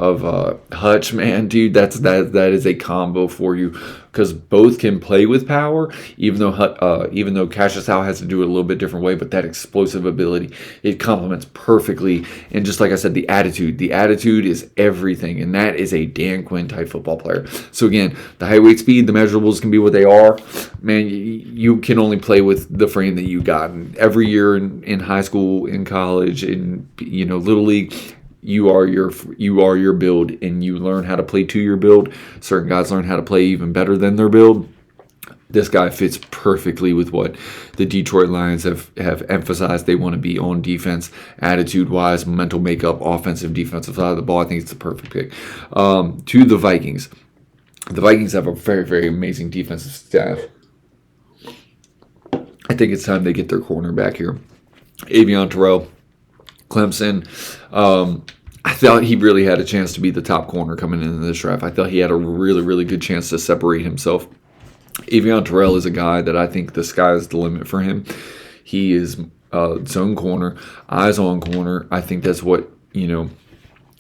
Hutch, man, dude. That is a combo for you, because both can play with power, even though Cassius Howe has to do it a little bit different way. But that explosive ability, it complements perfectly. And just like I said, the attitude is everything, and that is a Dan Quinn type football player. So again, the height, weight, speed, the measurables can be what they are. Man, you can only play with the frame that you got. And every year in high school, in college, in little league, you are your build, and you learn how to play to your build. Certain guys learn how to play even better than their build. This guy fits perfectly with what the Detroit Lions have emphasized they want to be on defense, attitude-wise, mental makeup, offensive, defensive side of the ball. I think it's the perfect pick. To the Vikings. The Vikings have a very amazing defensive staff. I think it's time they get their cornerback here. Avion Terrell, Clemson. I thought he really had a chance to be the top corner coming into this draft. I thought he had a really, really good chance to separate himself. Avion Terrell is a guy that I think the sky is the limit for him. He is zone corner, eyes on corner. I think that's what,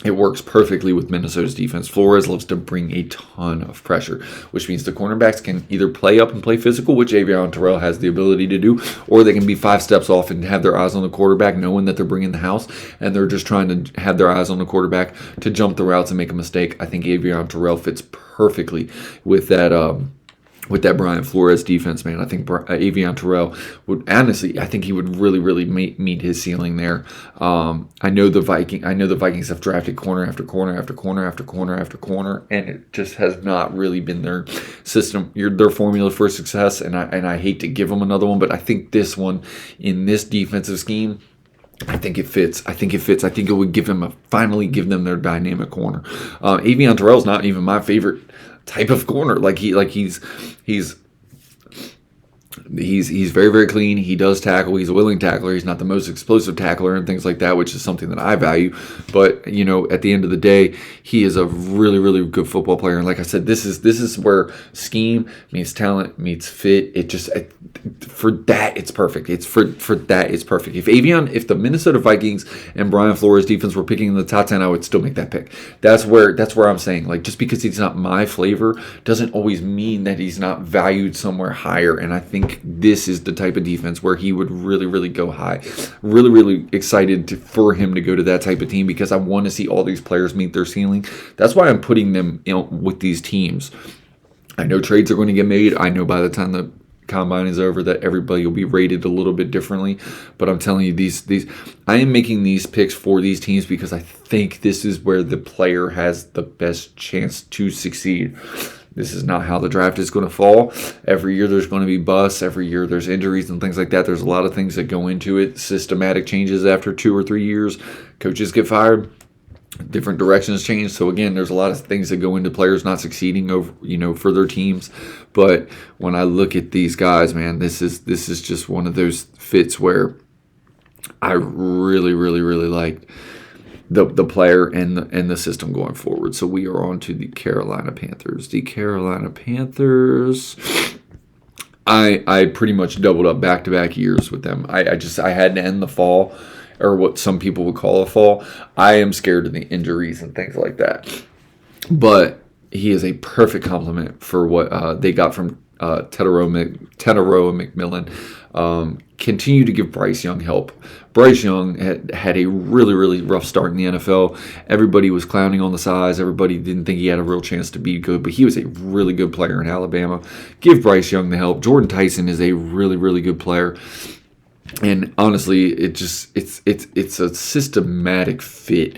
it works perfectly with Minnesota's defense. Flores loves to bring a ton of pressure, which means the cornerbacks can either play up and play physical, which Avion Terrell has the ability to do, or they can be 5 steps off and have their eyes on the quarterback, knowing that they're bringing the house, and they're just trying to have their eyes on the quarterback to jump the routes and make a mistake. I think Avion Terrell fits perfectly with that Brian Flores defense, man. I think Avion Terrell would, honestly, I think he would really, really meet his ceiling there. I know the Vikings have drafted corner after corner after corner after corner after corner, and it just has not really been their system, their formula for success. And I hate to give them another one, but I think this one in this defensive scheme, I think it fits. I think it would finally give them their dynamic corner. Avion Terrell's not even my favorite type of corner. He's very, very clean. He does tackle. He's a willing tackler. He's not the most explosive tackler and things like that, which is something that I value. But at the end of the day, he is a really, really good football player. And like I said, this is where scheme meets talent meets fit. For that, it's perfect. It's perfect. If the Minnesota Vikings and Brian Flores defense were picking in the top 10, I would still make that pick. That's where I'm saying, like, just because he's not my flavor doesn't always mean that he's not valued somewhere higher. And I think this is the type of defense where he would really, really go high. Really, really excited for him to go to that type of team because I want to see all these players meet their ceiling. That's why I'm putting them with these teams. I know trades are going to get made. I know by the time the combine is over that everybody will be rated a little bit differently, but I'm telling you, these I am making these picks for these teams because I think this is where the player has the best chance to succeed. This is not how the draft is going to fall. Every year there's going to be busts. Every year there's injuries and things like that. There's a lot of things that go into it. Systematic changes after 2 or 3 years. Coaches get fired. Different directions change. So again, there's a lot of things that go into players not succeeding over, for their teams. But when I look at these guys, man, this is just one of those fits where I really, really, really liked the player and the system going forward. So we are on to the Carolina Panthers. The Carolina Panthers, I pretty much doubled up back-to-back years with them. I had to end the fall, or what some people would call a fall. I am scared of the injuries and things like that. But he is a perfect complement for what they got from Tetero and McMillan. Continue to give Bryce Young help. Bryce Young had a really, really rough start in the NFL. Everybody was clowning on the size. Everybody didn't think he had a real chance to be good, but he was a really good player in Alabama. Give Bryce Young the help. Jordan Tyson is a really, really good player. And honestly, it's a systematic fit.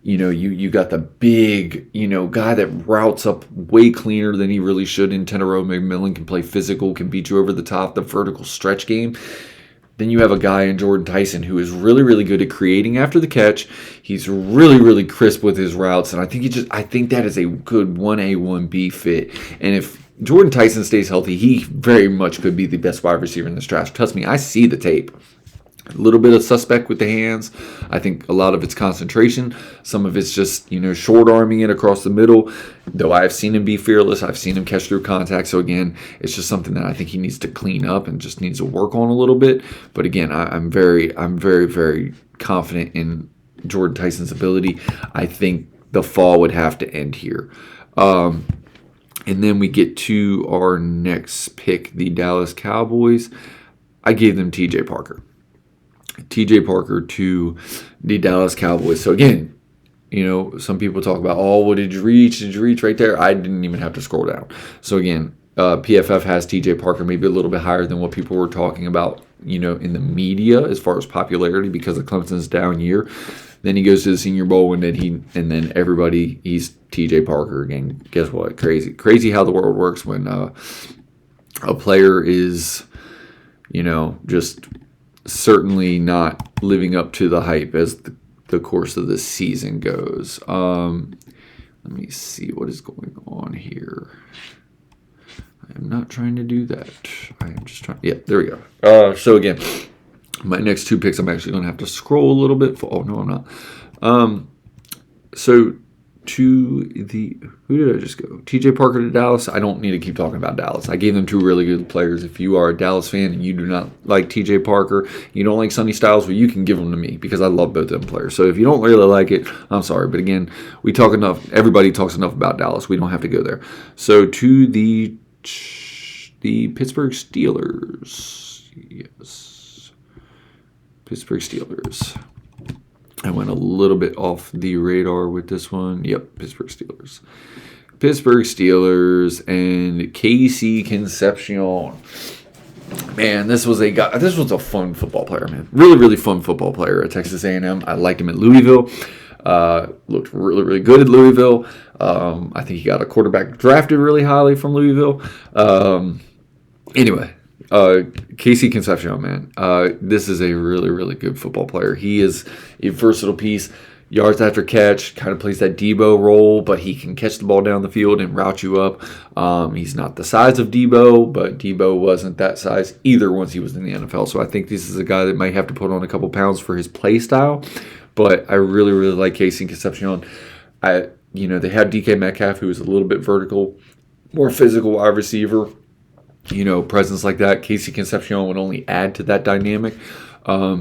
You got the big, guy that routes up way cleaner than he really should in Tetero McMillan, can play physical, can beat you over the top, the vertical stretch game. Then you have a guy in Jordan Tyson who is really, really good at creating after the catch. He's really, really crisp with his routes, and I think that is a good 1A, 1B fit. And if Jordan Tyson stays healthy, he very much could be the best wide receiver in this draft. Trust me, I see the tape. A little bit of suspect with the hands. I think a lot of it's concentration. Some of it's just, short arming it across the middle. Though I've seen him be fearless. I've seen him catch through contact. So again, it's just something that I think he needs to clean up and just needs to work on a little bit. But again, I'm very, very confident in Jordan Tyson's ability. I think the fall would have to end here. And then we get to our next pick, the Dallas Cowboys. I gave them T.J. Parker. T.J. Parker to the Dallas Cowboys. So again, some people talk about, what did you reach? Did you reach right there? I didn't even have to scroll down. So again, PFF has T.J. Parker maybe a little bit higher than what people were talking about, in the media as far as popularity because of Clemson's down year. Then he goes to the Senior Bowl and then everybody, he's T.J. Parker again. Guess what? Crazy how the world works when a player is, just certainly not living up to the hype as the course of the season goes. Let me see what is going on here. I am not trying to do that. I am just trying. Yeah, there we go. So again, my next 2 picks, I'm actually going to have to scroll a little bit. Oh, no, I'm not. So to the who did I just go? T.J. Parker to Dallas. I don't need to keep talking about Dallas. I gave them 2 really good players. If you are a Dallas fan and you do not like T.J. Parker, you don't like Sonny Styles, well, you can give them to me because I love both of them players. So if you don't really like it, I'm sorry, but again, we talk enough. Everybody talks enough about Dallas. We don't have to go there. So to the Pittsburgh Steelers. Yes, Pittsburgh Steelers. I went a little bit off the radar with this one. Yep, Pittsburgh Steelers. Pittsburgh Steelers and Casey Concepcion. Man, this was a fun football player, man. Really, really fun football player at Texas A&M. I liked him at Louisville. Looked really, really good at Louisville. I think he got a quarterback drafted really highly from Louisville. Anyway. Casey Concepcion, man. This is a really, really good football player. He is a versatile piece. Yards after catch, kind of plays that Debo role, but he can catch the ball down the field and route you up. He's not the size of Debo, but Debo wasn't that size either once he was in the NFL. So I think this is a guy that might have to put on a couple pounds for his play style. But I really, really like Casey Concepcion. They had DK Metcalf, who was a little bit vertical, more physical wide receiver. Presence like that. Casey Concepcion would only add to that dynamic. A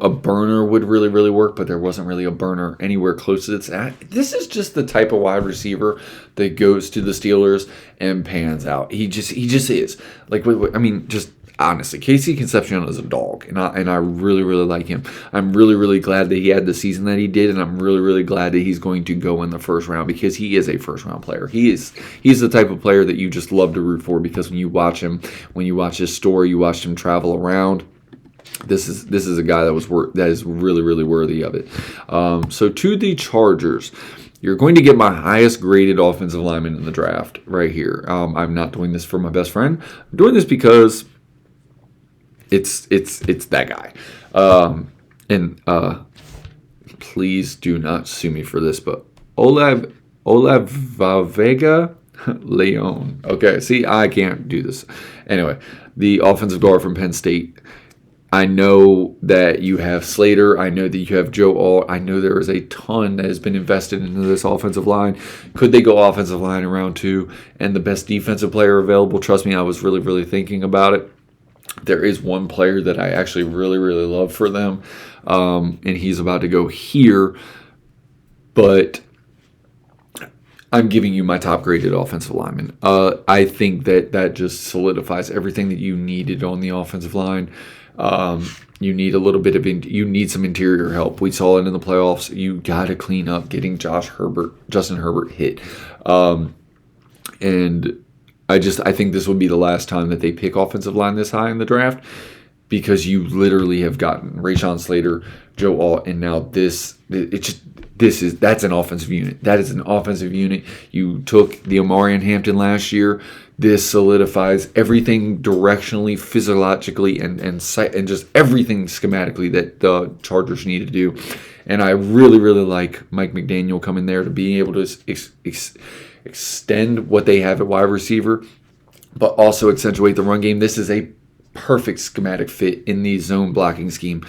burner would really, really work, but there wasn't really a burner anywhere close to this. This is just the type of wide receiver that goes to the Steelers and pans out. He just is. Just honestly, Casey Concepcion is a dog, and I really, really like him. I'm really, really glad that he had the season that he did, and I'm really, really glad that he's going to go in the first round because he is a first-round player. He's the type of player that you just love to root for because when you watch him, when you watch his story, you watch him travel around. This is a guy that is really, really worthy of it. So to the Chargers. You're going to get my highest graded offensive lineman in the draft right here. I'm not doing this for my best friend. I'm doing this because it's that guy. Please do not sue me for this, but Olav Vega Leon. Okay, see, I can't do this. Anyway, the offensive guard from Penn State. I know that you have Slater. I know that you have Joe Alt. I know there is a ton that has been invested into this offensive line. Could they go offensive line in round 2 and the best defensive player available? Trust me, I was really, really thinking about it. There is one player that I actually really, really love for them, and he's about to go here, but I'm giving you my top-graded offensive lineman. I think that just solidifies everything that you needed on the offensive line. You need a little bit of you need some interior help. We saw it in the playoffs. You got to clean up getting Justin Herbert hit, and I think this would be the last time that they pick offensive line this high in the draft because you literally have gotten Rashawn Slater, Joe Alt, and now that's an offensive unit. That is an offensive unit. You took the Omarion Hampton last year. This solidifies everything directionally, physiologically, and just everything schematically that the Chargers need to do. And I really, really like Mike McDaniel coming there to be able to extend what they have at wide receiver, but also accentuate the run game. This is a perfect schematic fit in the zone blocking scheme.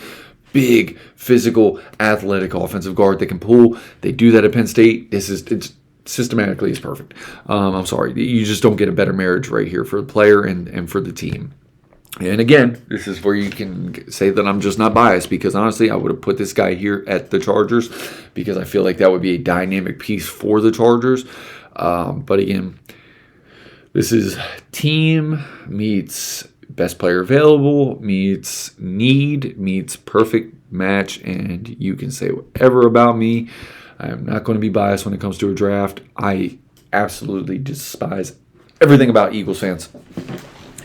Big, physical, athletic offensive guard that can pull. They do that at Penn State. It's systematically is perfect. I'm sorry. You just don't get a better marriage right here for the player and for the team. And again, this is where you can say that I'm just not biased because honestly, I would have put this guy here at the Chargers because I feel like that would be a dynamic piece for the Chargers. But again, this is team meets best player available, meets need, meets perfect match, and you can say whatever about me. I am not going to be biased when it comes to a draft. I absolutely despise everything about Eagles fans.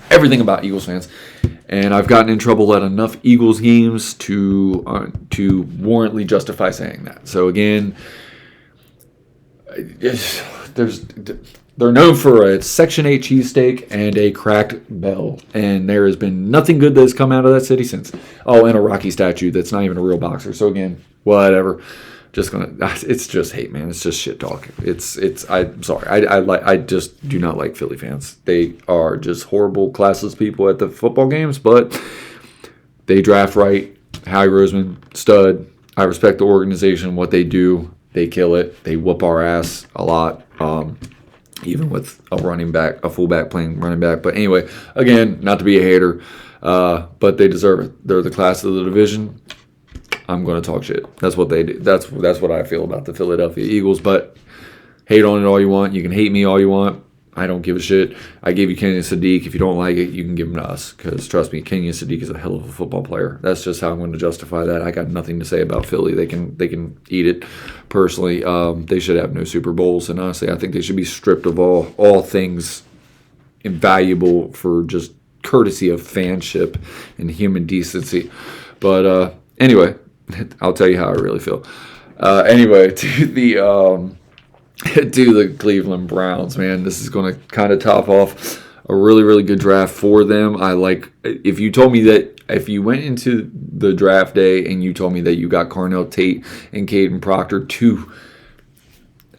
Everything about Eagles fans. And I've gotten in trouble at enough Eagles games to warrantly justify saying that. So again, they're known for a Section 8 cheesesteak and a cracked bell. And there has been nothing good that has come out of that city since. Oh, and a Rocky statue that's not even a real boxer. So again, whatever. It's just hate, man. It's just shit talk. I'm sorry. I just do not like Philly fans. They are just horrible, classless people at the football games, but they draft right. Howie Roseman, stud. I respect the organization, what they do. They kill it. They whoop our ass a lot. Even with a fullback playing running back. But anyway, again, not to be a hater, but they deserve it. They're the class of the division. I'm going to talk shit. That's what they do. That's what I feel about the Philadelphia Eagles. But hate on it all you want. You can hate me all you want. I don't give a shit. I gave you Kenyon Sadiq. If you don't like it, you can give him to us. Because trust me, Kenyon Sadiq is a hell of a football player. That's just how I'm going to justify that. I got nothing to say about Philly. They can eat it. Personally, they should have no Super Bowls. And honestly, I think they should be stripped of all things invaluable for just courtesy of fanship and human decency. But anyway, I'll tell you how I really feel. Anyway, to the Cleveland Browns, man. This is going to kind of top off a really, really good draft for them. If you told me that, if you went into the draft day and you told me that you got Carnell Tate and Caden Proctor,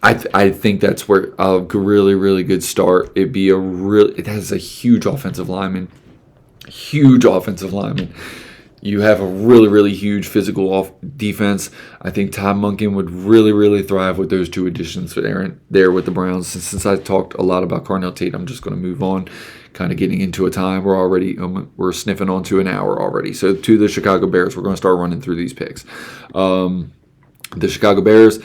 I think that's where a really, really good start. It has a huge offensive lineman. You have a really, really huge physical defense. I think Todd Monken would really, really thrive with those two additions there with the Browns. Since I talked a lot about Carnell Tate, I'm just going to move on, kind of getting into a time. We're sniffing onto an hour already. So to the Chicago Bears, we're going to start running through these picks. The Chicago Bears,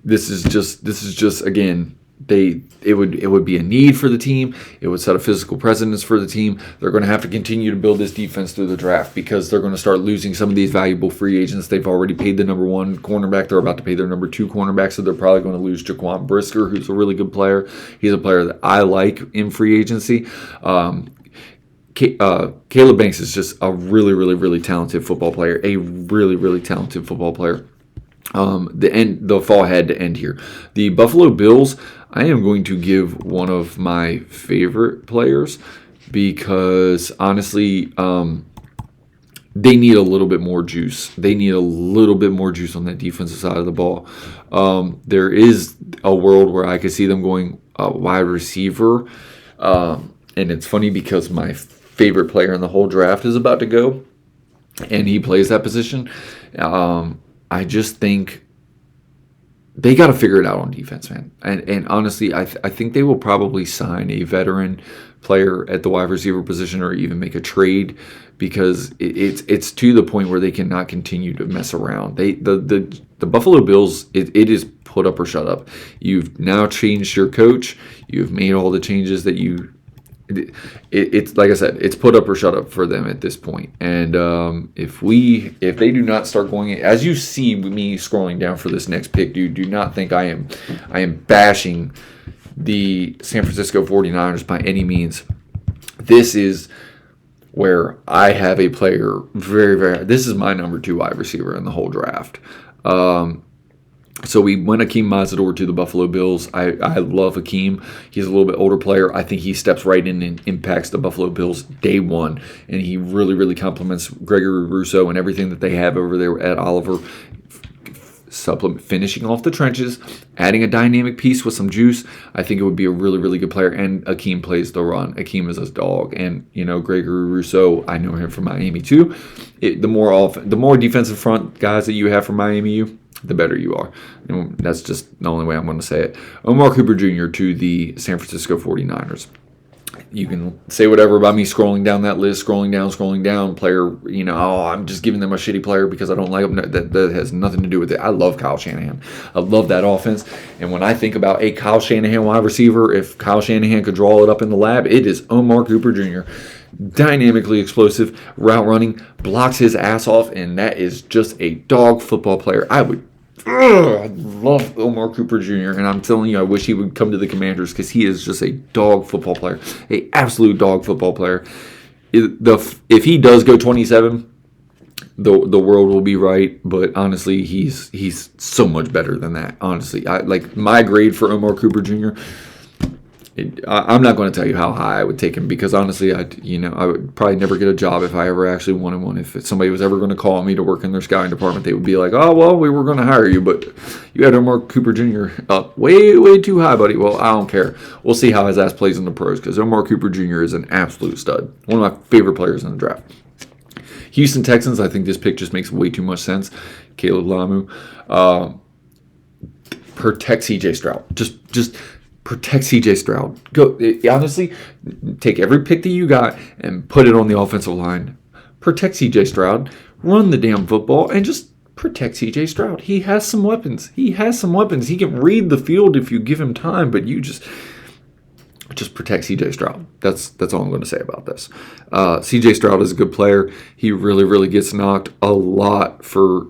this is just again, it would be a need for the team. It would set a physical precedence for the team. They're going to have to continue to build this defense through the draft because they're going to start losing some of these valuable free agents. They've already paid the number one cornerback. They're about to pay their number two cornerback, so they're probably going to lose Jaquan Brisker, who's a really good player. He's a player that I like in free agency. Caleb Banks is just a really, really, really talented football player. The fall had to end here. The Buffalo Bills, I am going to give one of my favorite players because honestly, they need a little bit more juice. They need a little bit more juice on that defensive side of the ball. There is a world where I could see them going wide receiver. And it's funny because my favorite player in the whole draft is about to go, and he plays that position. I just think they got to figure it out on defense, man. And honestly, I think they will probably sign a veteran player at the wide receiver position or even make a trade because it's to the point where they cannot continue to mess around. The Buffalo Bills, it is put up or shut up. You've now changed your coach. You've made all the changes that it's like I said, it's put up or shut up for them at this point. And if they do not start going, as you see me scrolling down for this next pick, dude, do not think I am bashing the San Francisco 49ers by any means. This is where I have a player this is my number 2 wide receiver in the whole draft. So we went Akeem Mazador to the Buffalo Bills. I love Akeem. He's a little bit older player. I think he steps right in and impacts the Buffalo Bills day one. And he really, really complements Gregory Rousseau and everything that they have over there at Oliver. Finishing off the trenches, adding a dynamic piece with some juice. I think it would be a really, really good player. And Akeem plays the run. Akeem is a dog. And, Gregory Rousseau, I know him from Miami too. The more defensive front guys that you have from Miami U, the better you are. And that's just the only way I'm going to say it. Omar Cooper Jr. to the San Francisco 49ers. You can say whatever about me scrolling down that list, scrolling down, player, I'm just giving them a shitty player because I don't like them. That has nothing to do with it. I love Kyle Shanahan. I love that offense. And when I think about a Kyle Shanahan wide receiver, if Kyle Shanahan could draw it up in the lab, it is Omar Cooper Jr. Dynamically explosive, route running, blocks his ass off, and that is just a dog football player. I love Omar Cooper Jr. And I'm telling you, I wish he would come to the Commanders because he is just a dog football player, a absolute dog football player. If he does go 27, the world will be right. But honestly, he's so much better than that. Honestly, my grade for Omar Cooper Jr. I'm not going to tell you how high I would take him because honestly, I would probably never get a job if I ever actually wanted one. If somebody was ever going to call me to work in their scouting department, they would be like, "Oh, well, we were going to hire you, but you had Omar Cooper Jr. up way, way too high, buddy." Well, I don't care. We'll see how his ass plays in the pros because Omar Cooper Jr. is an absolute stud. One of my favorite players in the draft. Houston Texans, I think this pick just makes way too much sense. Caleb Lamu. protect CJ Stroud. Just protect CJ Stroud. Go honestly, take every pick that you got and put it on the offensive line. Protect CJ Stroud. Run the damn football and just protect CJ Stroud. He has some weapons. He can read the field if you give him time, but you just protect CJ Stroud. That's all I'm going to say about this. CJ Stroud is a good player. He really, really gets knocked a lot for,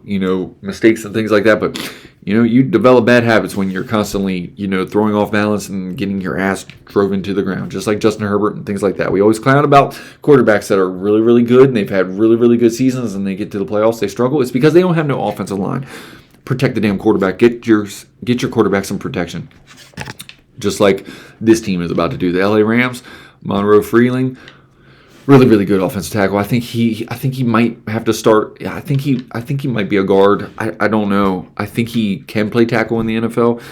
mistakes and things like that. But, you develop bad habits when you're constantly, throwing off balance and getting your ass driven to the ground, just like Justin Herbert and things like that. We always clown about quarterbacks that are really, really good and they've had really, really good seasons and they get to the playoffs, they struggle. It's because they don't have no offensive line. Protect the damn quarterback. Get your quarterback some protection. Just like this team is about to do. The LA Rams, Monroe Freeling, really, really good offensive tackle. I think he might have to start. Yeah, I think he might be a guard. I don't know. I think he can play tackle in the NFL.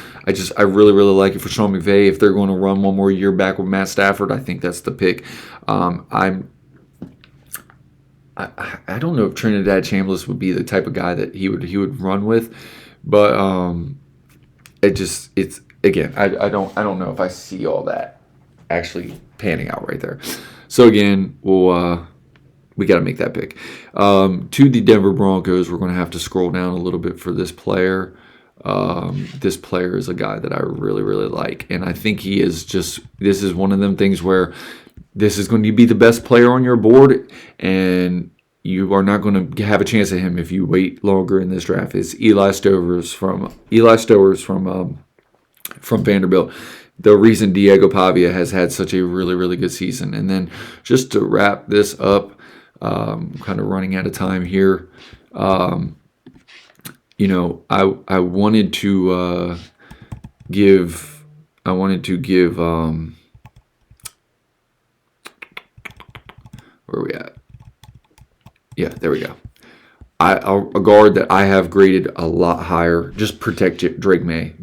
I really, really like it for Sean McVay. If they're going to run one more year back with Matt Stafford, I think that's the pick. I don't know if Trinidad Chambliss would be the type of guy that he would run with, but Again, I don't know if I see all that actually panning out right there. So again, we got to make that pick. To the Denver Broncos, we're going to have to scroll down a little bit for this player. This player is a guy that I really, really like, and I think he is this is one of them things where this is going to be the best player on your board, and you are not going to have a chance at him if you wait longer in this draft. It's Eli Stowers from Vanderbilt. The reason Diego Pavia has had such a really, really good season. And then just to wrap this up, kind of running out of time here, I wanted to give where are we at? Yeah, there we go. A guard that I have graded a lot higher. Just protect Drake May.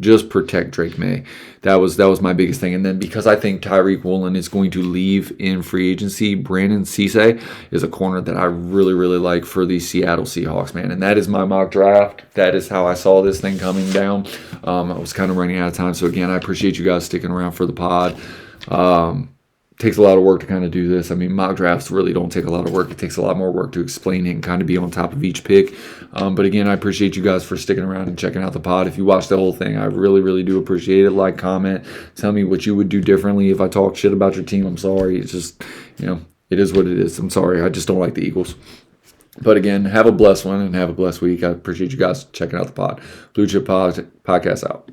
That was my biggest thing. And then because I think Tyreek Woolen is going to leave in free agency, Brandon Cisse is a corner that I really, really like for the Seattle Seahawks, man. And that is my mock draft. That is how I saw this thing coming down. I was kind of running out of time. So again, I appreciate you guys sticking around for the pod. Takes a lot of work to kind of do this. I mean, mock drafts really don't take a lot of work. It takes a lot more work to explain it and kind of be on top of each pick. But again, I appreciate you guys for sticking around and checking out the pod. If you watched the whole thing, I really, really do appreciate it. Like, comment, tell me what you would do differently. If I talk shit about your team, I'm sorry. It's just, it is what it is. I'm sorry. I just don't like the Eagles. But again, have a blessed one and have a blessed week. I appreciate you guys checking out the pod. Blue Chip Podcast out.